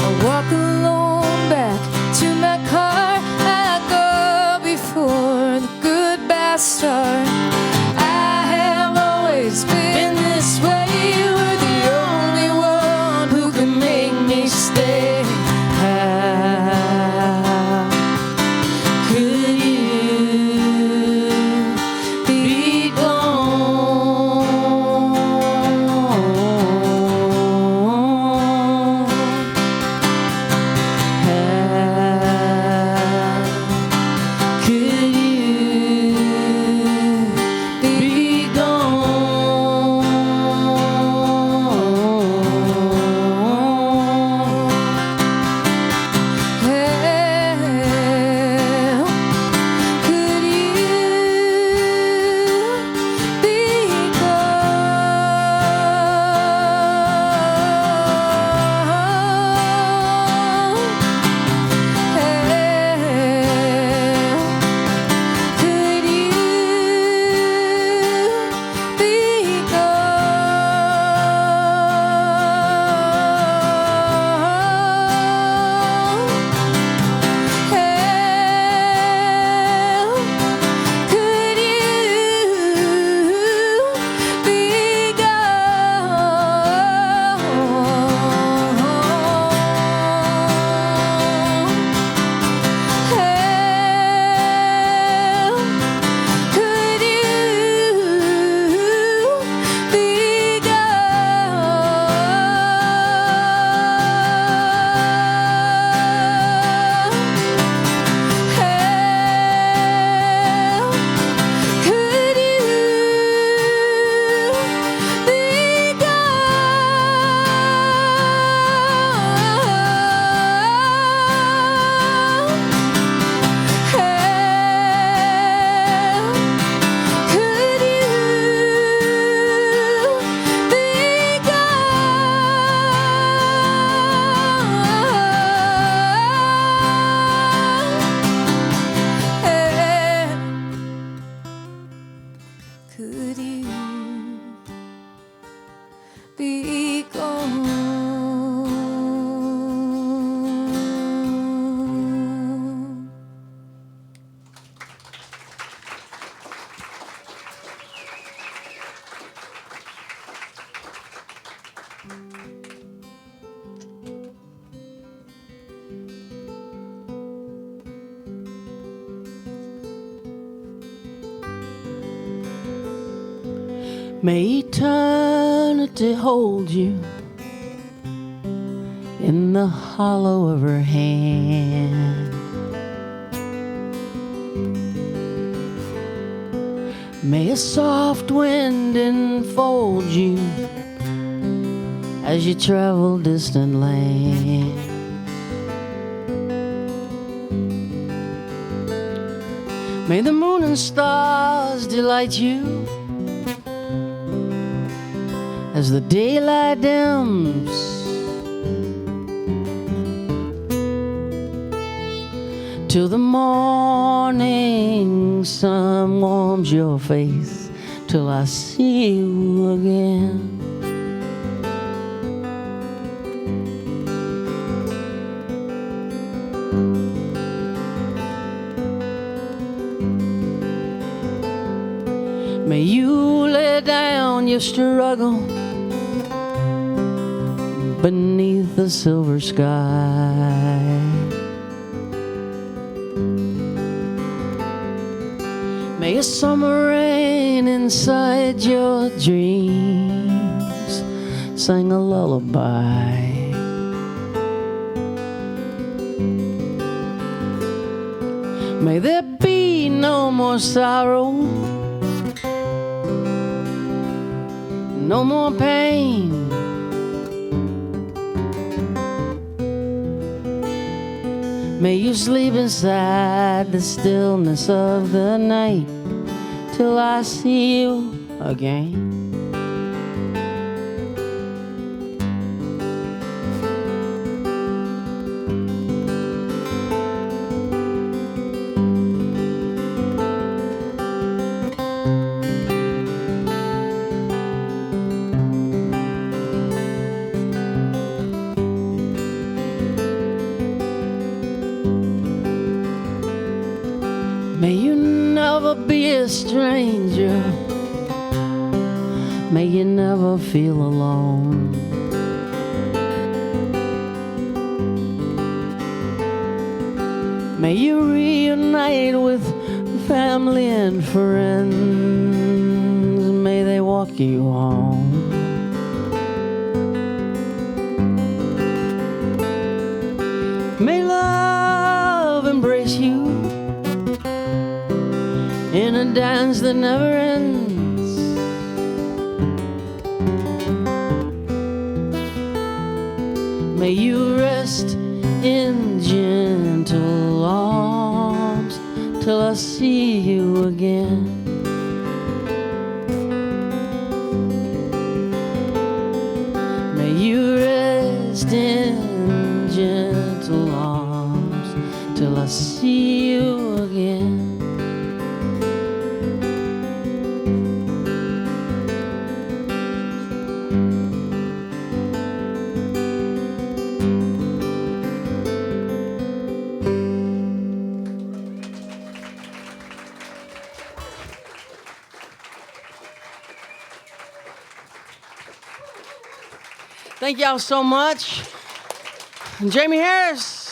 I walk alone back to my car, I go before the goodbye start. I have always been this way. You're the only one who can make me stay. How could you be could you be gone? May eternity hold you in the hollow of her hand. May a soft wind enfold you as you travel distant land. May the moon and stars delight you as the daylight dims, till the morning sun warms your face, till I see you again. May you lay down your struggle beneath the silver sky. May a summer rain inside your dreams sing a lullaby. May there be no more sorrow, no more pain. May you sleep inside the stillness of the night till I see you again. May you never be a stranger. May you never feel alone. May you reunite with family and friends. May they walk you home. May love embrace you in a dance that never ends. May you rest in gentle arms till I see you again. May you rest in gentle arms till I see you again. Thank y'all so much. Jaimee Harris.